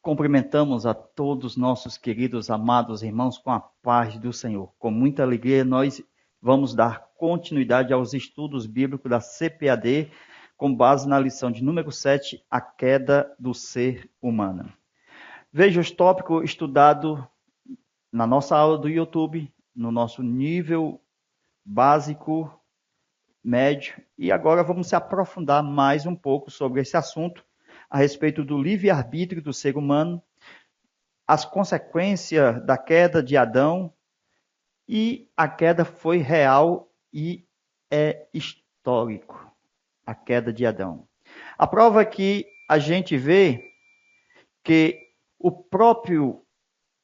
Cumprimentamos a todos nossos queridos, amados irmãos com a paz do Senhor. Com muita alegria, nós vamos dar continuidade aos estudos bíblicos da CPAD, com base na lição de número 7, a queda do ser humano. Veja os tópicos estudados na nossa aula do YouTube, no nosso nível básico, médio, e agora vamos se aprofundar mais um pouco sobre esse assunto, a respeito do livre-arbítrio do ser humano, as consequências da queda de Adão, e a queda foi real e é histórico, a queda de Adão. A prova é que a gente vê que o próprio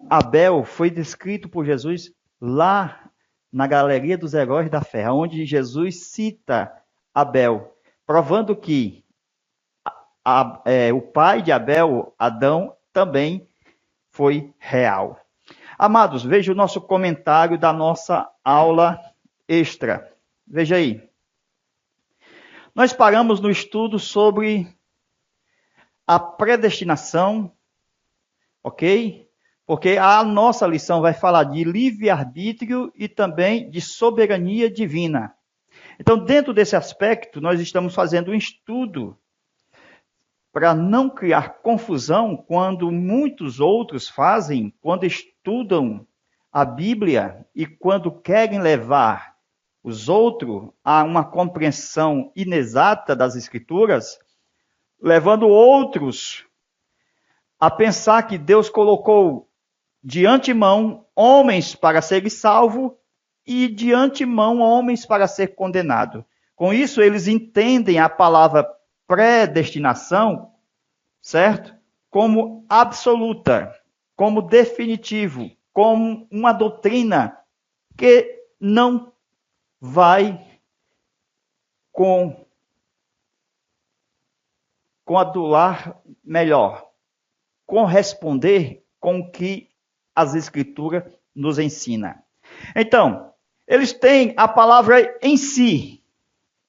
Abel foi descrito por Jesus lá na Galeria dos Heróis da Fé, onde Jesus cita Abel, provando que o pai de Abel, Adão, também foi real. Amados, veja o nosso comentário da nossa aula extra. Veja aí. Nós paramos no estudo sobre a predestinação, ok? Porque a nossa lição vai falar de livre-arbítrio e também de soberania divina. Então, dentro desse aspecto, nós estamos fazendo um estudo para não criar confusão quando muitos outros fazem, quando estudam a Bíblia e quando querem levar os outros a uma compreensão inexata das Escrituras, levando outros a pensar que Deus colocou de antemão homens para serem salvos e de antemão homens para ser condenados. Com isso, eles entendem a palavra predestinação, certo? Como absoluta, como definitivo, como uma doutrina que não vai corresponder com o que as Escrituras nos ensinam. Então, eles têm a palavra em si,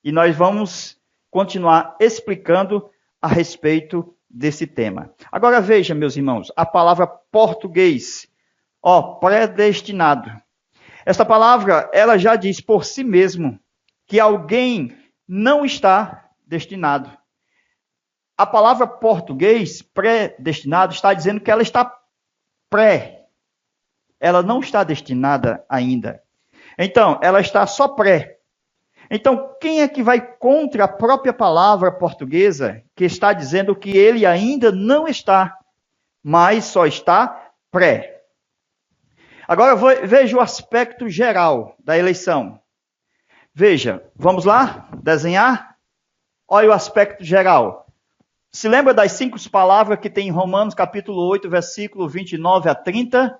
e nós vamos continuar explicando a respeito desse tema. Agora veja, meus irmãos, a palavra português, predestinado. Esta palavra, ela já diz por si mesmo que alguém não está destinado. A palavra português, predestinado, está dizendo que ela está pré. Ela não está destinada ainda. Então, ela está só pré. Então, quem é que vai contra a própria palavra portuguesa que está dizendo que ele ainda não está, mas só está pré? Agora, veja o aspecto geral da eleição. Veja, vamos lá desenhar? Olha o aspecto geral. Se lembra das 5 palavras que tem em Romanos, capítulo 8, versículo 29 a 30?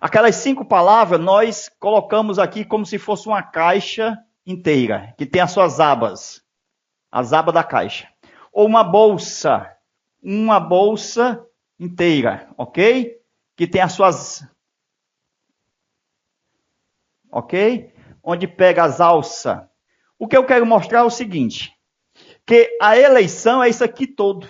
Aquelas 5 palavras nós colocamos aqui como se fosse uma caixa inteira, que tem as suas abas, as abas da caixa. Ou uma bolsa inteira, ok? Que tem as suas, ok? Onde pega as alças. O que eu quero mostrar é o seguinte, que a eleição é isso aqui todo.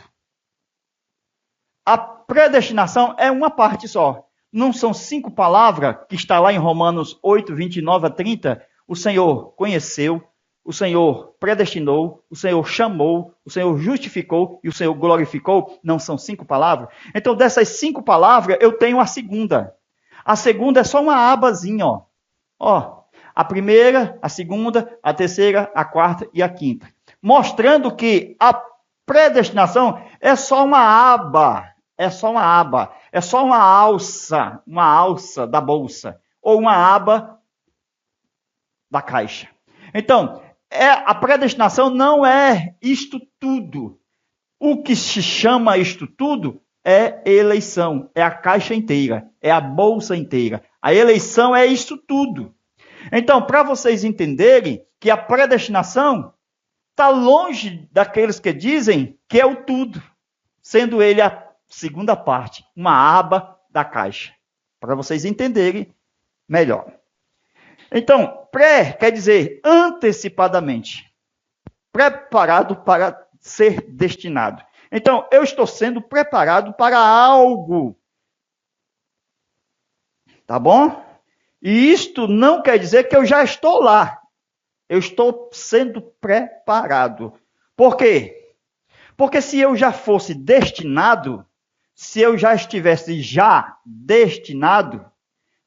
A predestinação é uma parte só. Não são 5 palavras que está lá em Romanos 8, 29 a 30, o Senhor conheceu, o Senhor predestinou, o Senhor chamou, o Senhor justificou e o Senhor glorificou. Não são 5 palavras? Então, dessas 5 palavras, eu tenho a segunda. A segunda é só uma abazinha, ó. A primeira, a segunda, a terceira, a quarta e a quinta. Mostrando que a predestinação é só uma aba, é só uma alça da bolsa, ou uma aba da caixa. Então, a predestinação não é isto tudo. O que se chama isto tudo é eleição, é a caixa inteira, é a bolsa inteira. A eleição é isto tudo. Então, para vocês entenderem que a predestinação está longe daqueles que dizem que é o tudo, sendo ele a segunda parte, uma aba da caixa, para vocês entenderem melhor. Então, pré quer dizer antecipadamente, preparado para ser destinado. Então, eu estou sendo preparado para algo. Tá bom? E isto não quer dizer que eu já estou lá. Eu estou sendo preparado. Por quê? Porque se eu já fosse destinado, se eu já estivesse destinado,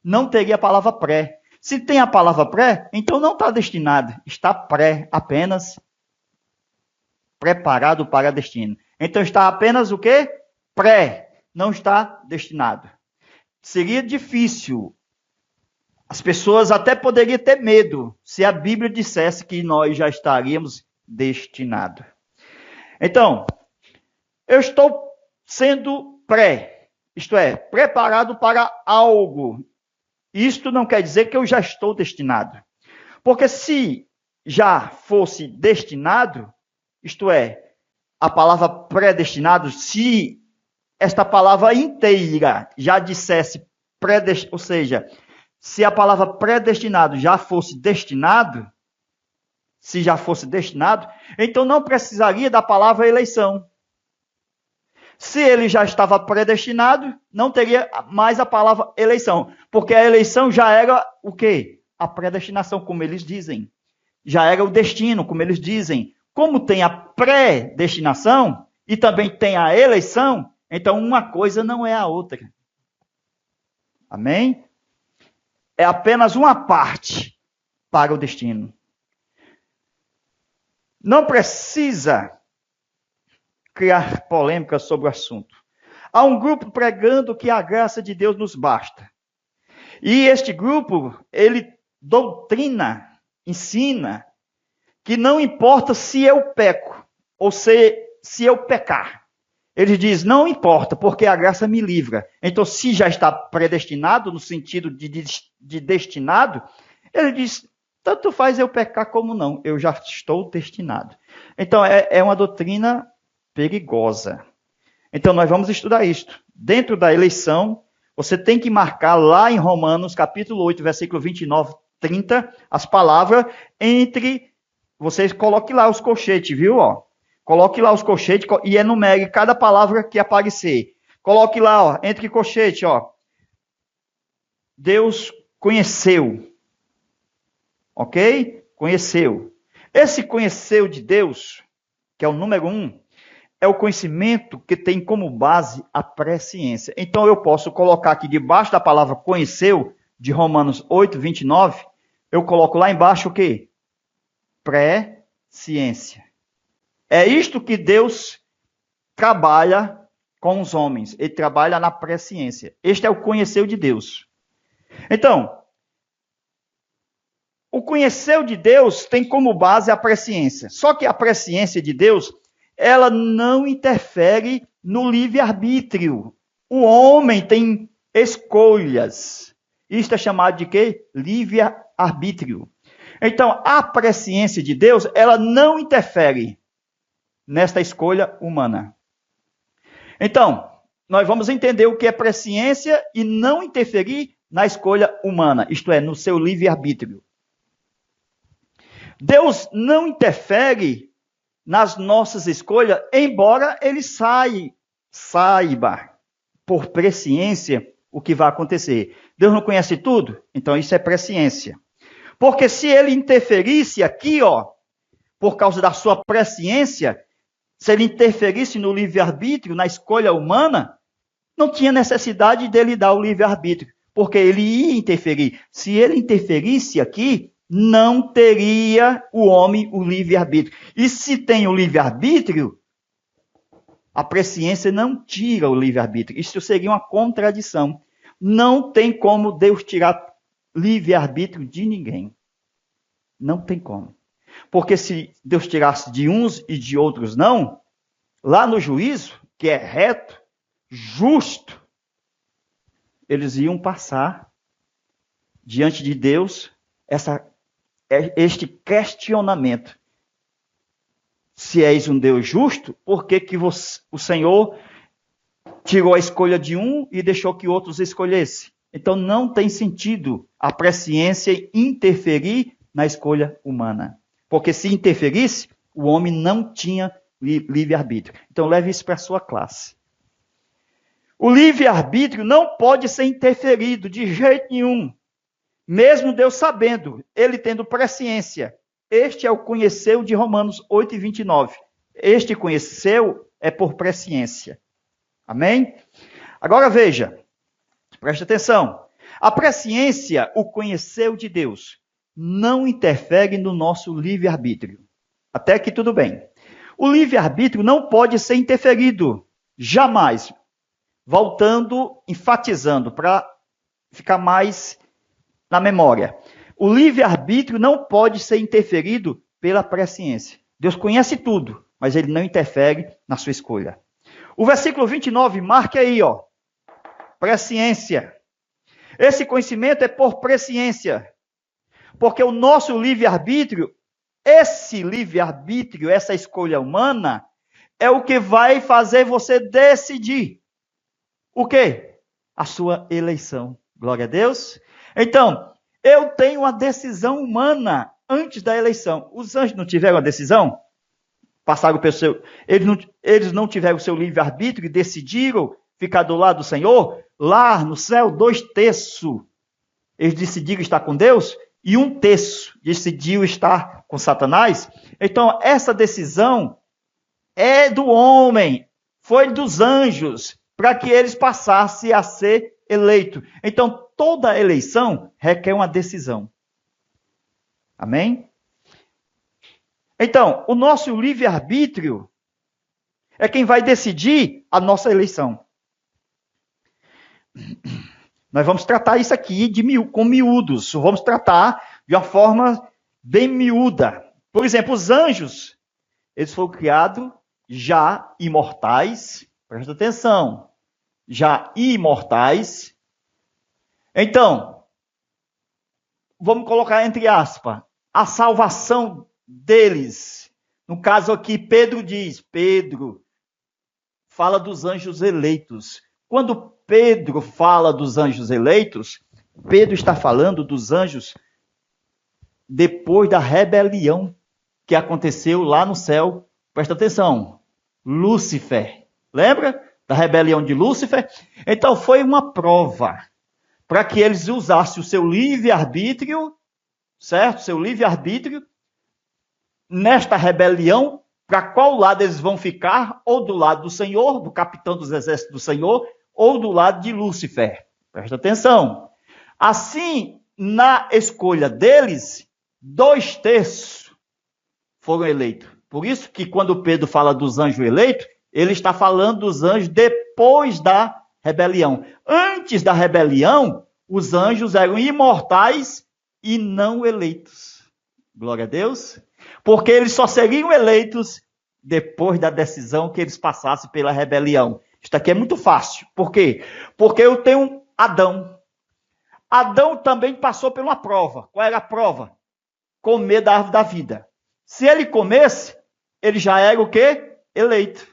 não teria a palavra pré. Se tem a palavra pré, então não está destinado. Está pré, apenas preparado para destino. Então está apenas o quê? Pré, não está destinado. Seria difícil. As pessoas até poderiam ter medo se a Bíblia dissesse que nós já estaríamos destinados. Então, eu estou sendo isto é, preparado para algo. Isto não quer dizer que eu já estou destinado. Porque se já fosse destinado, isto é, a palavra predestinado, se esta palavra inteira já dissesse predestinado, ou seja, se a palavra predestinado já fosse destinado, se já fosse destinado, então não precisaria da palavra eleição. Se ele já estava predestinado, não teria mais a palavra eleição, porque a eleição já era o quê? A predestinação, como eles dizem. Já era o destino, como eles dizem. Como tem a predestinação e também tem a eleição, então uma coisa não é a outra. Amém? É apenas uma parte para o destino. Não precisa criar polêmica sobre o assunto. Há um grupo pregando que a graça de Deus nos basta. E este grupo, ele doutrina, ensina, que não importa se eu peco, ou se eu pecar. Ele diz, não importa, porque a graça me livra. Então, se já está predestinado, no sentido de destinado, ele diz, tanto faz eu pecar como não, eu já estou destinado. Então, é uma doutrina perigosa. Então, nós vamos estudar isto. Dentro da eleição, você tem que marcar lá em Romanos, capítulo 8, versículo 29, 30, as palavras entre... Vocês coloquem lá os colchetes, viu? Ó. Coloque lá os colchetes e enumere cada palavra que aparecer. Coloque lá, ó, entre colchetes, ó. Deus conheceu. Ok? Conheceu. Esse conheceu de Deus, que é o número 1, é o conhecimento que tem como base a presciência. Então, eu posso colocar aqui debaixo da palavra conheceu, de Romanos 8, 29, eu coloco lá embaixo o quê? Presciência. É isto que Deus trabalha com os homens. Ele trabalha na presciência. Este é o conheceu de Deus. Então, o conheceu de Deus tem como base a presciência. Só que a presciência de Deus, ela não interfere no livre-arbítrio. O homem tem escolhas. Isto é chamado de quê? Livre-arbítrio. Então, a presciência de Deus, ela não interfere nesta escolha humana. Então, nós vamos entender o que é presciência e não interferir na escolha humana, isto é, no seu livre-arbítrio. Deus não interfere nas nossas escolhas, embora ele saiba por presciência o que vai acontecer. Deus não conhece tudo? Então isso é presciência. Porque se ele interferisse aqui, ó, por causa da sua presciência, se ele interferisse no livre-arbítrio, na escolha humana, não tinha necessidade dele dar o livre-arbítrio, porque ele ia interferir. Se ele interferisse aqui, não teria o homem o livre-arbítrio. E se tem o livre-arbítrio, a presciência não tira o livre-arbítrio. Isso seria uma contradição. Não tem como Deus tirar livre-arbítrio de ninguém. Não tem como. Porque se Deus tirasse de uns e de outros não, lá no juízo, que é reto, justo, eles iam passar diante de Deus este questionamento. Se és um Deus justo, por que o Senhor tirou a escolha de um e deixou que outros escolhessem? Então não tem sentido a presciência interferir na escolha humana. Porque se interferisse, o homem não tinha livre-arbítrio. Então, leve isso para a sua classe. O livre-arbítrio não pode ser interferido de jeito nenhum. Mesmo Deus sabendo, ele tendo presciência. Este é o conheceu de Romanos 8 e 29. Este conheceu é por presciência. Amém? Agora veja, preste atenção. A presciência, o conheceu de Deus, não interfere no nosso livre-arbítrio. Até aqui tudo bem. O livre-arbítrio não pode ser interferido, jamais. Voltando, enfatizando, para ficar mais na memória. O livre-arbítrio não pode ser interferido pela presciência. Deus conhece tudo, mas ele não interfere na sua escolha. O versículo 29, marque aí, ó. Presciência. Esse conhecimento é por presciência. Porque o nosso livre-arbítrio, esse livre-arbítrio, essa escolha humana, é o que vai fazer você decidir. O quê? A sua eleição. Glória a Deus. Então, eu tenho uma decisão humana antes da eleição. Os anjos não tiveram a decisão? Passaram pelo seu... Eles não tiveram o seu livre-arbítrio e decidiram ficar do lado do Senhor? Lá no céu, 2/3 eles decidiram estar com Deus e 1/3 decidiu estar com Satanás. Então, essa decisão é do homem, foi dos anjos, para que eles passassem a ser eleitos. Então, toda eleição requer uma decisão. Amém? Então, o nosso livre-arbítrio é quem vai decidir a nossa eleição. Nós vamos tratar isso aqui com miúdos. Vamos tratar de uma forma bem miúda. Por exemplo, os anjos, eles foram criados já imortais. Presta atenção. Já imortais. Então, vamos colocar entre aspas, a salvação deles. No caso aqui, Pedro fala dos anjos eleitos. Quando Pedro fala dos anjos eleitos, Pedro está falando dos anjos depois da rebelião que aconteceu lá no céu. Presta atenção. Lúcifer. Lembra da rebelião de Lúcifer? Então foi uma prova para que eles usassem o seu livre-arbítrio, certo? Seu livre-arbítrio nesta rebelião, para qual lado eles vão ficar? Ou do lado do Senhor, do capitão dos exércitos do Senhor, ou do lado de Lúcifer. Presta atenção. Assim, na escolha deles, 2/3 foram eleitos. Por isso que quando Pedro fala dos anjos eleitos, ele está falando dos anjos depois da rebelião. Antes da rebelião, os anjos eram imortais e não eleitos. Glória a Deus. Porque eles só seriam eleitos depois da decisão que eles passassem pela rebelião. Isso aqui é muito fácil. Por quê? Porque eu tenho Adão. Adão também passou por uma prova. Qual era a prova? Comer da árvore da vida. Se ele comesse, ele já era o quê? Eleito.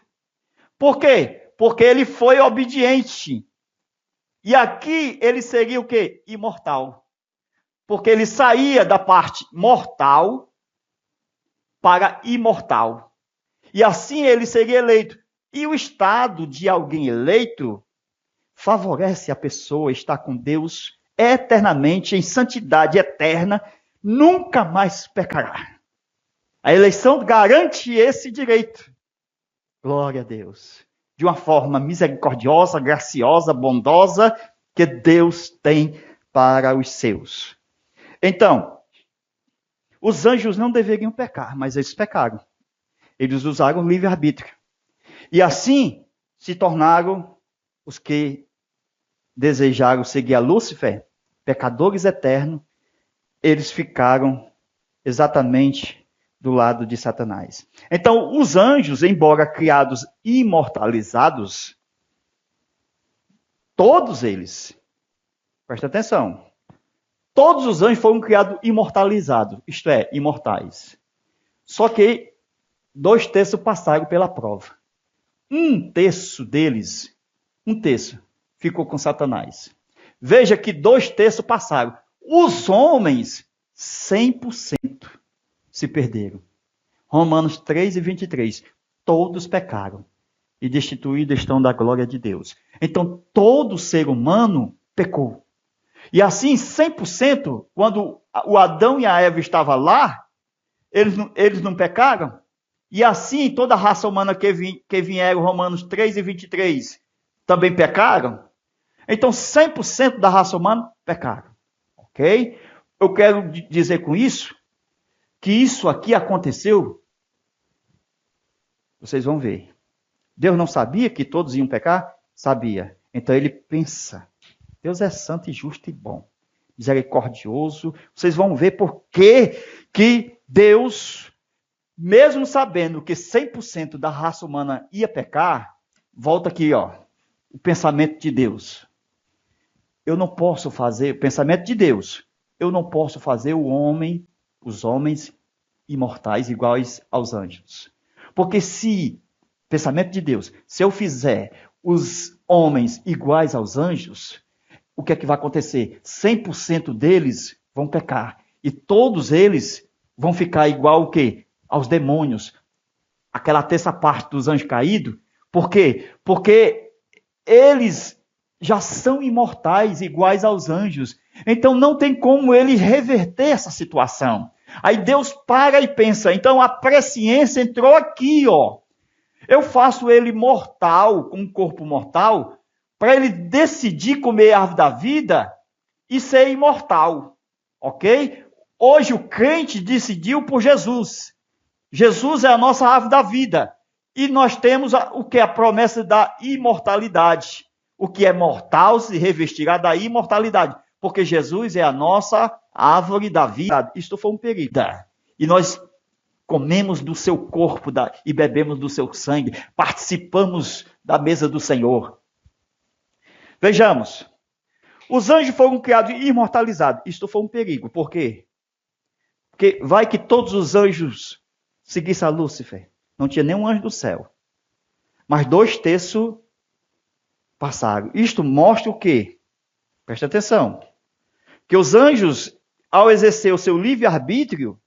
Por quê? Porque ele foi obediente. E aqui ele seria o quê? Imortal. Porque ele saía da parte mortal para imortal. E assim ele seria eleito. E o estado de alguém eleito favorece a pessoa estar com Deus eternamente, em santidade eterna, nunca mais pecará. A eleição garante esse direito. Glória a Deus. De uma forma misericordiosa, graciosa, bondosa, que Deus tem para os seus. Então, os anjos não deveriam pecar, mas eles pecaram. Eles usaram o livre-arbítrio. E assim se tornaram os que desejaram seguir a Lúcifer, pecadores eternos. Eles ficaram exatamente do lado de Satanás. Então, os anjos, embora criados imortalizados, todos eles, presta atenção, todos os anjos foram criados imortalizados, isto é, imortais. Só que 2/3 passaram pela prova. 1/3 deles, 1/3, ficou com Satanás. Veja que 2/3 passaram. Os homens, 100% se perderam. Romanos 3 e 23. todos pecaram e destituídos estão da glória de Deus. Então, todo ser humano pecou. E assim, 100%, quando o Adão e a Eva estavam lá, eles não pecaram? E assim, toda a raça humana que vieram, Romanos 3 e 23, também pecaram? Então, 100% da raça humana pecaram. Ok? Eu quero dizer com isso, que isso aqui aconteceu, vocês vão ver. Deus não sabia que todos iam pecar? Sabia. Então ele pensa, Deus é santo e justo e bom, misericordioso. Vocês vão ver por que Deus, mesmo sabendo que 100% da raça humana ia pecar, volta aqui, ó, o pensamento de Deus. Eu não posso fazer, o pensamento de Deus, eu não posso fazer os homens imortais iguais aos anjos. Porque pensamento de Deus, se eu fizer os homens iguais aos anjos, o que é que vai acontecer? 100% deles vão pecar. E todos eles vão ficar igual o quê? Aos demônios. Aquela terça parte dos anjos caídos. Por quê? Porque eles já são imortais, iguais aos anjos. Então não tem como ele reverter essa situação. Aí Deus para e pensa, então a presciência entrou aqui, ó. Eu faço ele mortal, com um corpo mortal, para ele decidir comer a árvore da vida e ser imortal, ok? Hoje o crente decidiu por Jesus. Jesus é a nossa árvore da vida. E nós temos o que é a promessa da imortalidade. O que é mortal se revestirá da imortalidade. Porque Jesus é a nossa árvore da vida. Isto foi um perigo. E nós comemos do seu corpo e bebemos do seu sangue. Participamos da mesa do Senhor. Vejamos. Os anjos foram criados e imortalizados. Isto foi um perigo. Por quê? Porque vai que todos os anjos seguissem a Lúcifer. Não tinha nenhum anjo do céu. Mas 2/3 passaram. Isto mostra o quê? Presta atenção. Que os anjos, ao exercer o seu livre-arbítrio,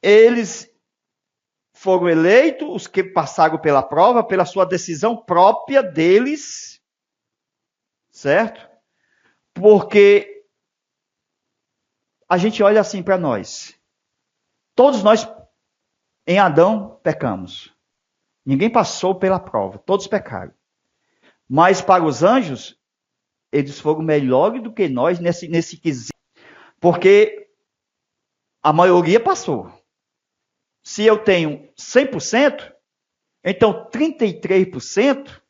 eles foram eleitos, os que passaram pela prova, pela sua decisão própria deles, certo? Porque a gente olha assim para nós. Todos nós, em Adão, pecamos. Ninguém passou pela prova, todos pecaram. Mas para os anjos, eles foram melhores do que nós nesse quesito. Porque a maioria passou. Se eu tenho 100%, então 33%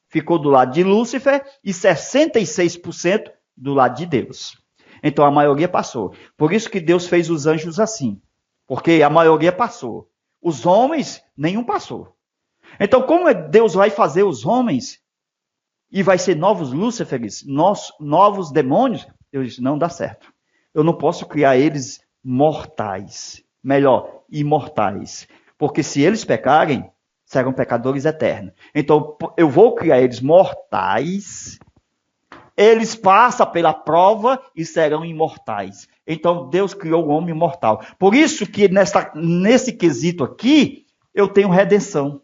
ficou do lado de Lúcifer e 66% do lado de Deus. Então a maioria passou. Por isso que Deus fez os anjos assim. Porque a maioria passou. Os homens, nenhum passou. Então como Deus vai fazer os homens e vai ser novos Lúciferes, novos demônios? Eu disse, não dá certo. Eu não posso criar eles mortais. Melhor, imortais. Porque se eles pecarem, serão pecadores eternos. Então, eu vou criar eles mortais, eles passam pela prova e serão imortais. Então, Deus criou o homem mortal. Por isso que nesse quesito aqui, eu tenho redenção.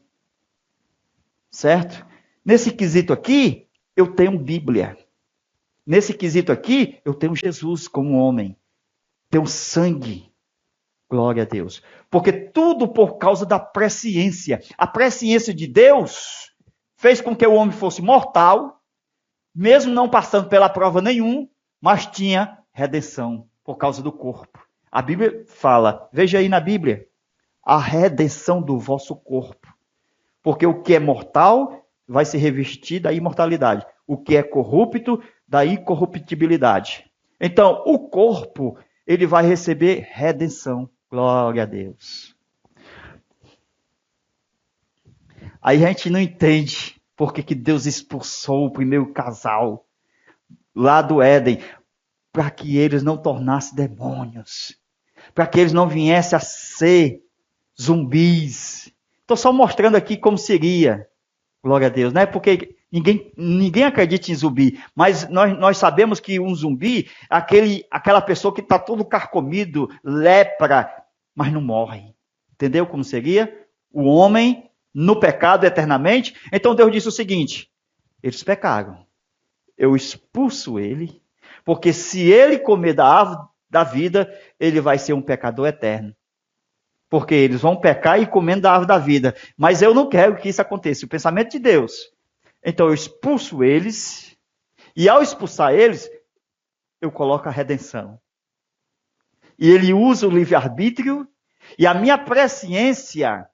Certo? Nesse quesito aqui, eu tenho Bíblia. Nesse quesito aqui, eu tenho Jesus como homem. Tenho sangue. Glória a Deus. Porque tudo por causa da presciência. A presciência de Deus fez com que o homem fosse mortal, mesmo não passando pela prova nenhuma, mas tinha redenção por causa do corpo. A Bíblia fala, veja aí na Bíblia, a redenção do vosso corpo. Porque o que é mortal vai se revestir da imortalidade. O que é corrupto, da incorruptibilidade. Então, o corpo, ele vai receber redenção. Glória a Deus. Aí a gente não entende por que Deus expulsou o primeiro casal lá do Éden, para que eles não tornassem demônios, para que eles não viessem a ser zumbis. Estou só mostrando aqui como seria. Glória a Deus, né? Porque ninguém acredita em zumbi, mas nós sabemos que um zumbi é aquela pessoa que está todo carcomido, lepra, mas não morre. Entendeu como seria? o homem no pecado eternamente. Então Deus disse o seguinte: eles pecaram. Eu expulso ele, porque se ele comer da árvore da vida, ele vai ser um pecador eterno. Porque eles vão pecar e comendo da árvore da vida. Mas eu não quero que isso aconteça. O pensamento de Deus. Então eu expulso eles, e ao expulsar eles, eu coloco a redenção. E ele usa o livre-arbítrio, e a minha presciência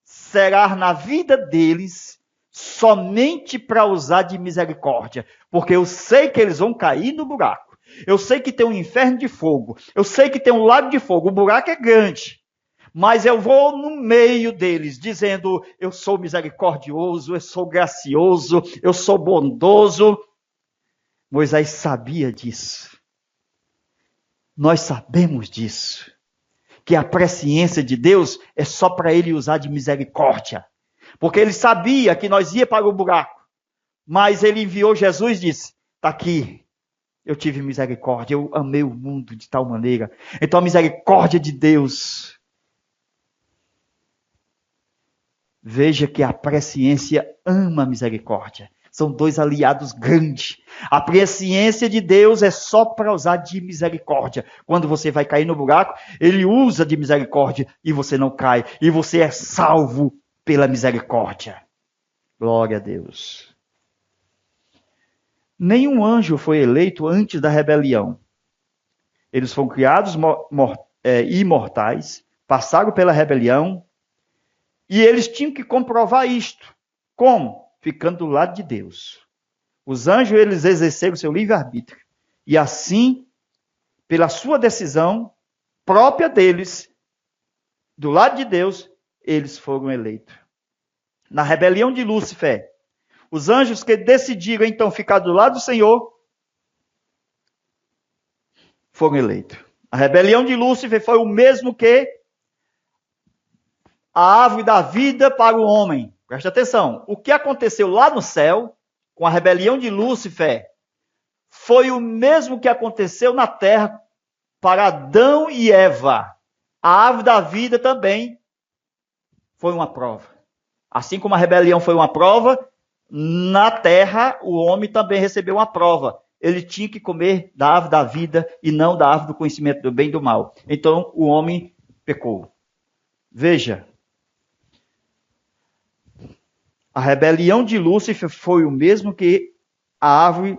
será na vida deles somente para usar de misericórdia. Porque eu sei que eles vão cair no buraco. Eu sei que tem um inferno de fogo. Eu sei que tem um lago de fogo. O buraco é grande. Mas eu vou no meio deles, dizendo: eu sou misericordioso, eu sou gracioso, eu sou bondoso. Moisés sabia disso. Nós sabemos disso. Que a presciência de Deus é só para ele usar de misericórdia. Porque ele sabia que nós ia para o buraco. Mas ele enviou Jesus e disse: está aqui, eu tive misericórdia, eu amei o mundo de tal maneira. Então a misericórdia de Deus. Veja que a presciência ama a misericórdia. São dois aliados grandes. A presciência de Deus é só para usar de misericórdia. Quando você vai cair no buraco, ele usa de misericórdia e você não cai. E você é salvo pela misericórdia. Glória a Deus. Nenhum anjo foi eleito antes da rebelião. Eles foram criados imortais, passaram pela rebelião, e eles tinham que comprovar isto. Como? Ficando do lado de Deus. Os anjos, eles exerceram seu livre-arbítrio. E assim, pela sua decisão própria deles, do lado de Deus, eles foram eleitos. Na rebelião de Lúcifer, os anjos que decidiram então ficar do lado do Senhor, foram eleitos. A rebelião de Lúcifer foi o mesmo que a árvore da vida para o homem. Presta atenção. O que aconteceu lá no céu, com a rebelião de Lúcifer, foi o mesmo que aconteceu na terra para Adão e Eva. A árvore da vida também foi uma prova. Assim como a rebelião foi uma prova, na terra o homem também recebeu uma prova. Ele tinha que comer da árvore da vida e não da árvore do conhecimento do bem e do mal. Então o homem pecou. Veja. A rebelião de Lúcifer foi o mesmo que a árvore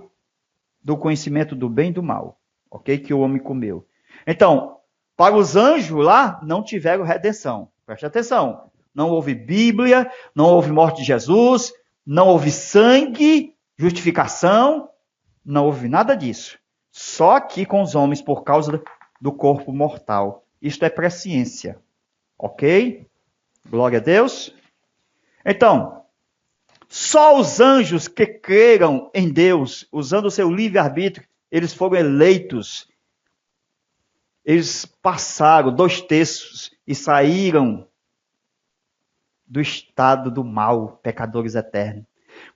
do conhecimento do bem e do mal, ok? Que o homem comeu. Então, para os anjos lá, não tiveram redenção. Preste atenção. Não houve Bíblia, não houve morte de Jesus, não houve sangue, justificação, não houve nada disso. Só aqui com os homens por causa do corpo mortal. Isto é presciência, ok? Glória a Deus. Então, só os anjos que creram em Deus, usando o seu livre-arbítrio, eles foram eleitos. Eles passaram 2 terços e saíram do estado do mal, pecadores eternos.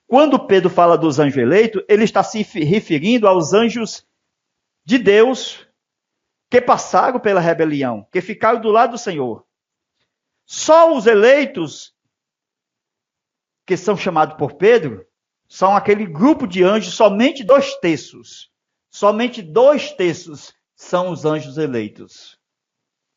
Quando Pedro fala dos anjos eleitos, ele está se referindo aos anjos de Deus que passaram pela rebelião, que ficaram do lado do Senhor. Só os eleitos que são chamados por Pedro, são aquele grupo de anjos, somente 2 terços. Somente 2 terços são os anjos eleitos.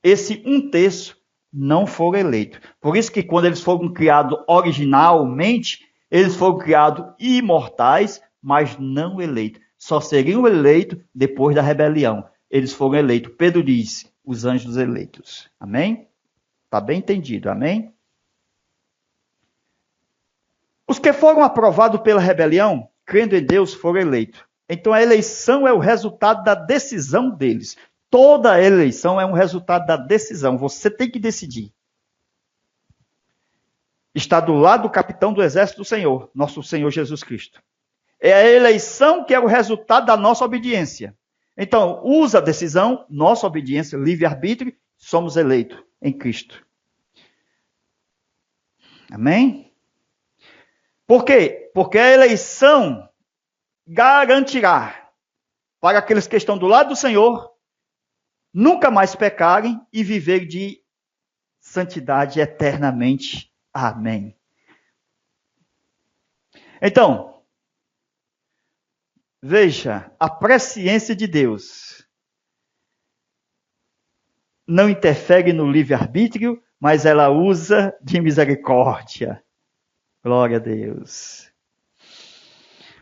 Esse 1 terço não foram eleitos. Por isso que quando eles foram criados originalmente, eles foram criados imortais, mas não eleitos. Só seriam eleitos depois da rebelião. Eles foram eleitos. Pedro diz, os anjos eleitos. Amém? Está bem entendido, amém? Os que foram aprovados pela rebelião, crendo em Deus, foram eleitos. Então a eleição é o resultado da decisão deles. Toda eleição é um resultado da decisão. Você tem que decidir. Está do lado do capitão do exército do Senhor, nosso Senhor Jesus Cristo. É a eleição que é o resultado da nossa obediência. Então, usa a decisão, nossa obediência, livre-arbítrio, somos eleitos em Cristo. Amém? Por quê? Porque a eleição garantirá para aqueles que estão do lado do Senhor nunca mais pecarem e viver de santidade eternamente Amém. Então, veja, a presciência de Deus não interfere no livre-arbítrio, mas ela usa de misericórdia. Glória a Deus.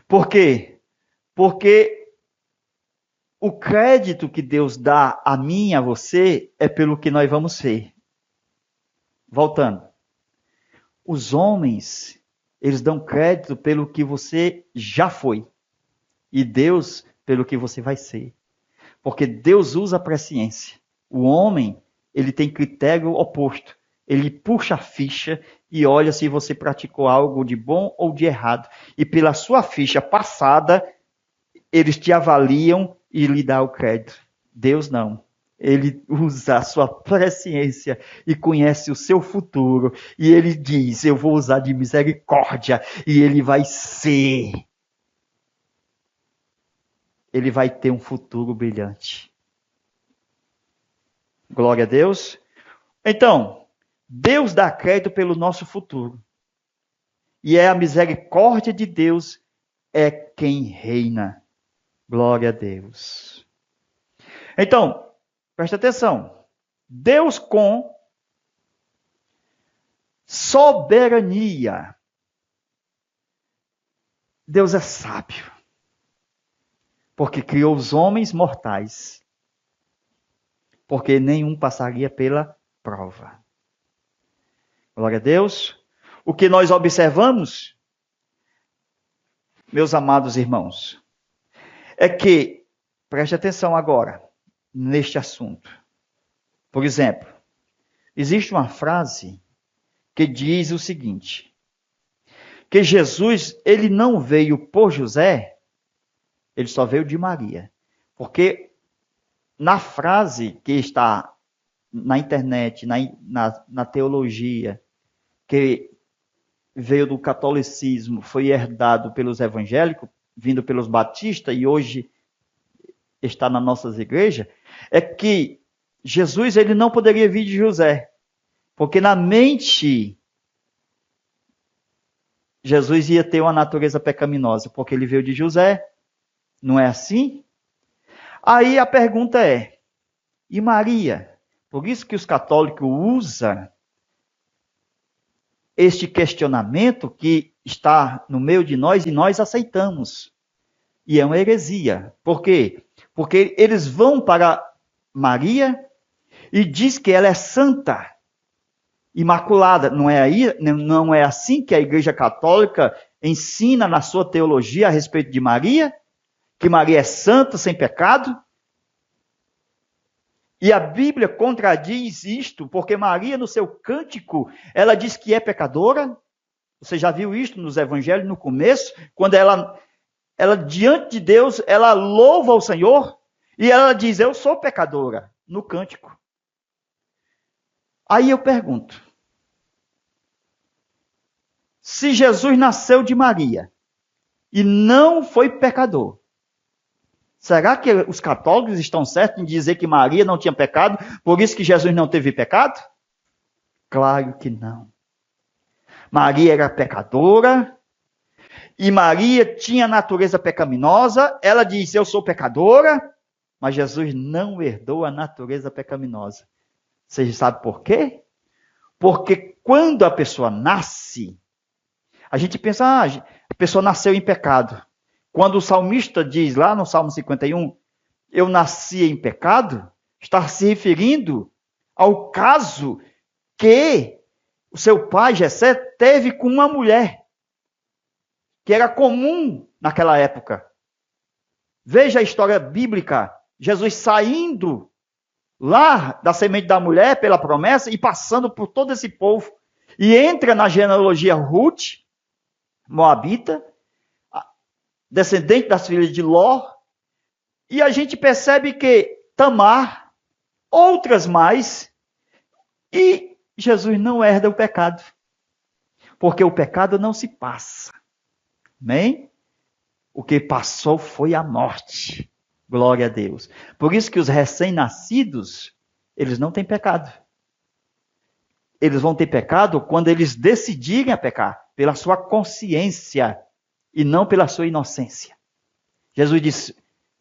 Por quê? Porque o crédito que Deus dá a mim e a você é pelo que nós vamos ser. Voltando. Os homens, eles dão crédito pelo que você já foi. E Deus pelo que você vai ser. Porque Deus usa a presciência. O homem, ele tem critério oposto. Ele puxa a ficha e olha se você praticou algo de bom ou de errado. E pela sua ficha passada, eles te avaliam e lhe dão o crédito. Deus não. Ele usa a sua presciência e conhece o seu futuro. E ele diz, eu vou usar de misericórdia. E ele vai ser. Ele vai ter um futuro brilhante. Glória a Deus. Então, Deus dá crédito pelo nosso futuro. E é a misericórdia de Deus é quem reina. Glória a Deus. Então, presta atenção. Deus com soberania. Deus é sábio. Porque criou os homens mortais. Porque nenhum passaria pela prova. Glória a Deus. O que nós observamos, meus amados irmãos, é que, preste atenção agora, neste assunto. Por exemplo, existe uma frase que diz o seguinte, que Jesus, ele não veio por José, ele só veio de Maria. Porque na frase que está na internet, na teologia, que veio do catolicismo, foi herdado pelos evangélicos, vindo pelos batistas e hoje está nas nossas igrejas, é que Jesus ele não poderia vir de José, porque na mente Jesus ia ter uma natureza pecaminosa, porque ele veio de José, não é assim? Aí a pergunta é, e Maria? Por isso que os católicos usam este questionamento que está no meio de nós e nós aceitamos. E é uma heresia. Por quê? Porque eles vão para Maria e diz que ela é santa, imaculada. Não é assim que a Igreja Católica ensina na sua teologia a respeito de Maria? Que Maria é santa, sem pecado? E a Bíblia contradiz isto, porque Maria, no seu cântico, ela diz que é pecadora. Você já viu isto nos evangelhos, no começo? Quando ela diante de Deus, ela louva o Senhor, e ela diz, eu sou pecadora, no cântico. Aí eu pergunto, se Jesus nasceu de Maria, e não foi pecador, será que os católicos estão certos em dizer que Maria não tinha pecado, por isso que Jesus não teve pecado? Claro que não. Maria era pecadora, e Maria tinha natureza pecaminosa, ela disse, eu sou pecadora, mas Jesus não herdou a natureza pecaminosa. Você sabe por quê? Porque quando a pessoa nasce, a gente pensa, a pessoa nasceu em pecado. Quando o salmista diz lá no Salmo 51, eu nasci em pecado, está se referindo ao caso que o seu pai, Jessé, teve com uma mulher, que era comum naquela época. Veja a história bíblica, Jesus saindo lá da semente da mulher pela promessa e passando por todo esse povo, e entra na genealogia Ruth, moabita, descendente das filhas de Ló, e a gente percebe que Tamar, outras mais, e Jesus não herda o pecado, porque o pecado não se passa. Amém? O que passou foi a morte. Glória a Deus. Por isso que os recém-nascidos, eles não têm pecado. eles vão ter pecado quando eles decidirem a pecar, pela sua consciência e não pela sua inocência. Jesus disse,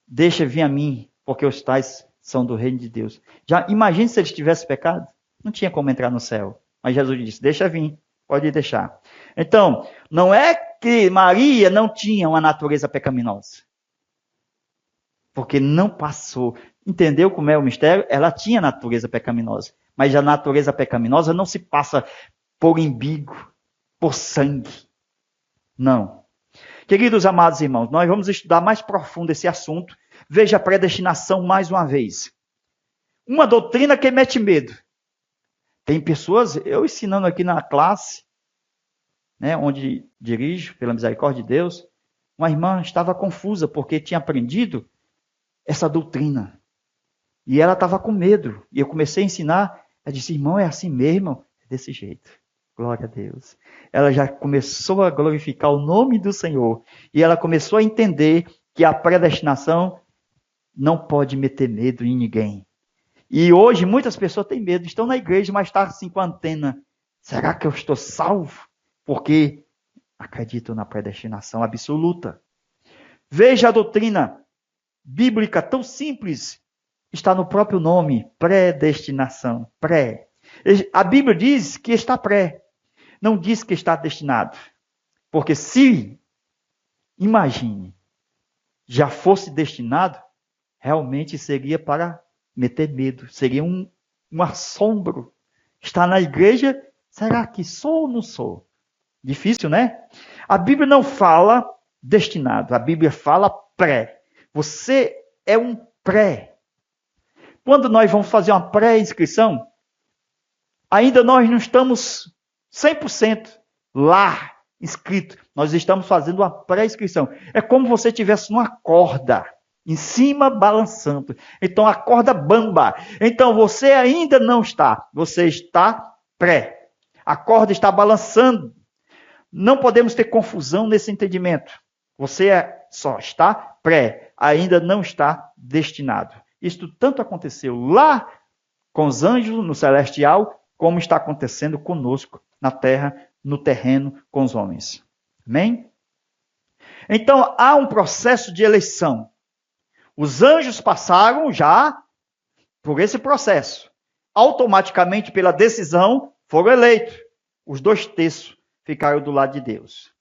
deixa vir a mim, porque os tais são do reino de Deus. Já imagine se eles tivessem pecado, não tinha como entrar no céu. Mas Jesus disse, deixa vir, pode deixar. Então, não é que Maria não tinha uma natureza pecaminosa, porque não passou. Entendeu como é o mistério? Ela tinha natureza pecaminosa, mas a natureza pecaminosa não se passa por umbigo, por sangue. Não. Queridos amados irmãos, nós vamos estudar mais profundo esse assunto. Veja a predestinação mais uma vez. Uma doutrina que mete medo. Tem pessoas, eu ensinando aqui na classe, né, onde dirijo, pela misericórdia de Deus, uma irmã estava confusa porque tinha aprendido essa doutrina. E ela estava com medo. E eu comecei a ensinar, ela disse, irmão, é assim mesmo? É desse jeito. Glória a Deus. Ela já começou a glorificar o nome do Senhor. E ela começou a entender que a predestinação não pode meter medo em ninguém. E hoje muitas pessoas têm medo, estão na igreja, mas estão assim com a antena. Será que eu estou salvo? Porque acredito na predestinação absoluta. Veja a doutrina bíblica tão simples, está no próprio nome, predestinação, pré. A Bíblia diz que está pré, não diz que está destinado. Porque se, imagine, já fosse destinado, realmente seria para meter medo, seria um assombro. Estar na igreja, será que sou ou não sou? Difícil, né? A Bíblia não fala destinado, a Bíblia fala pré. Você é um pré. Quando nós vamos fazer uma pré-inscrição, ainda nós não estamos 100% lá inscrito. Nós estamos fazendo uma pré-inscrição. É como você estivesse numa corda, em cima balançando. Então a corda bamba. Então você ainda não está. Você está pré. A corda está balançando. Não podemos ter confusão nesse entendimento. Você só está pré. Ainda não está destinado. Isto tanto aconteceu lá com os anjos no celestial, como está acontecendo conosco na terra, no terreno, com os homens. Amém? Então, há um processo de eleição. Os anjos passaram já por esse processo. Automaticamente, pela decisão, foram eleitos. Os 2/3 ficaram do lado de Deus.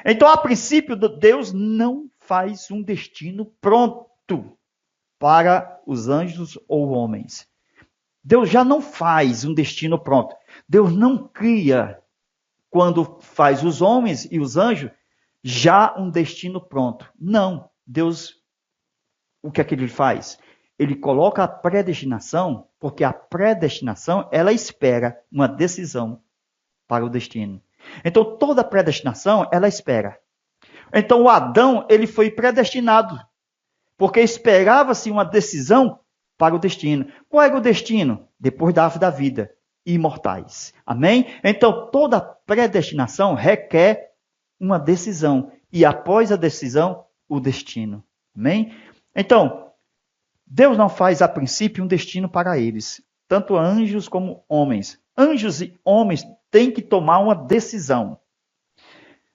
Então, a princípio, Deus não faz um destino pronto para os anjos ou homens. Deus já não faz um destino pronto. Deus não cria, quando faz os homens e os anjos, já um destino pronto. Não. Deus, o que é que ele faz? Ele coloca a predestinação, porque a predestinação, ela espera uma decisão para o destino. Então, toda predestinação, ela espera. Então, o Adão, ele foi predestinado, porque esperava-se uma decisão para o destino. Qual era o destino? Depois da árvore da vida, imortais. Amém? Então, toda predestinação requer uma decisão. E após a decisão, o destino. Amém? Então, Deus não faz a princípio um destino para eles. Tanto anjos como homens. Anjos e homens têm que tomar uma decisão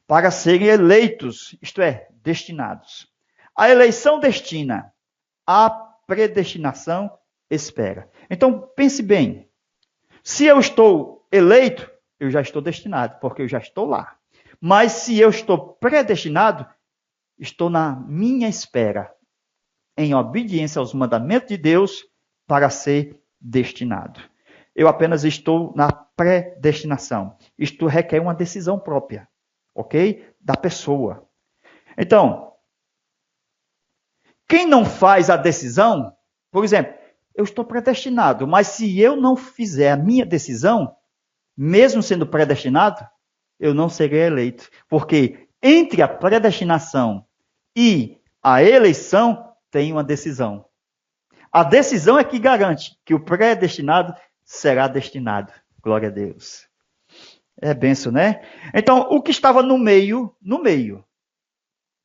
para serem eleitos, isto é, destinados. A eleição destina, a predestinação espera. Então, pense bem. Se eu estou eleito, eu já estou destinado, porque eu já estou lá. Mas se eu estou predestinado, estou na minha espera, em obediência aos mandamentos de Deus, para ser destinado. Eu apenas estou na predestinação. Isto requer uma decisão própria, ok? Da pessoa. Então, quem não faz a decisão, por exemplo, eu estou predestinado, mas se eu não fizer a minha decisão, mesmo sendo predestinado, eu não serei eleito. Porque entre a predestinação e a eleição, tem uma decisão. A decisão é que garante que o predestinado será destinado. Glória a Deus. É bênção, né? Então, o que estava no meio,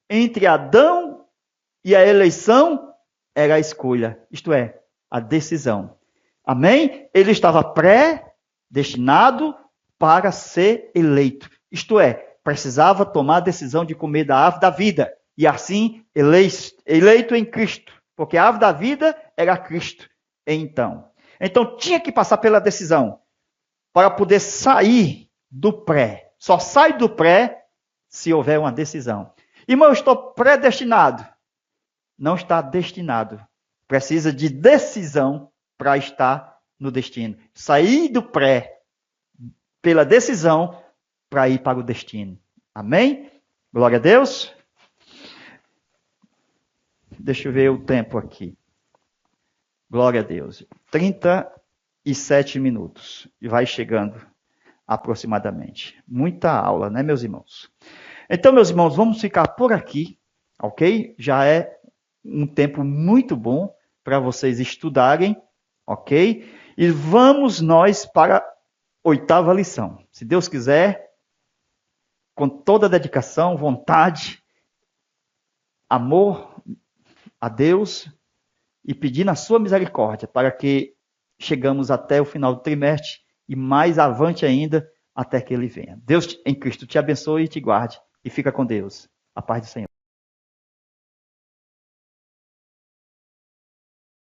entre Adão e a eleição, era a escolha. Isto é, a decisão. Amém? Ele estava pré, destinado para ser eleito. Isto é, precisava tomar a decisão de comer da árvore da vida. E assim, eleito em Cristo. Porque a árvore da vida era Cristo. Então tinha que passar pela decisão para poder sair do pré. Só sai do pré se houver uma decisão. Irmão, eu estou predestinado. Não está destinado. Precisa de decisão para estar no destino. Sair do pré pela decisão para ir para o destino. Amém? Glória a Deus. Deixa eu ver o tempo aqui. Glória a Deus. 37 minutos. E vai chegando aproximadamente. Muita aula, né, meus irmãos? Então, meus irmãos, vamos ficar por aqui, ok? Já é um tempo muito bom para vocês estudarem, ok? E vamos nós para a 8ª lição. Se Deus quiser, com toda a dedicação, vontade, amor a Deus e pedindo a sua misericórdia para que chegamos até o final do trimestre e mais avante ainda até que Ele venha. Deus em Cristo te abençoe e te guarde e fica com Deus. A paz do Senhor.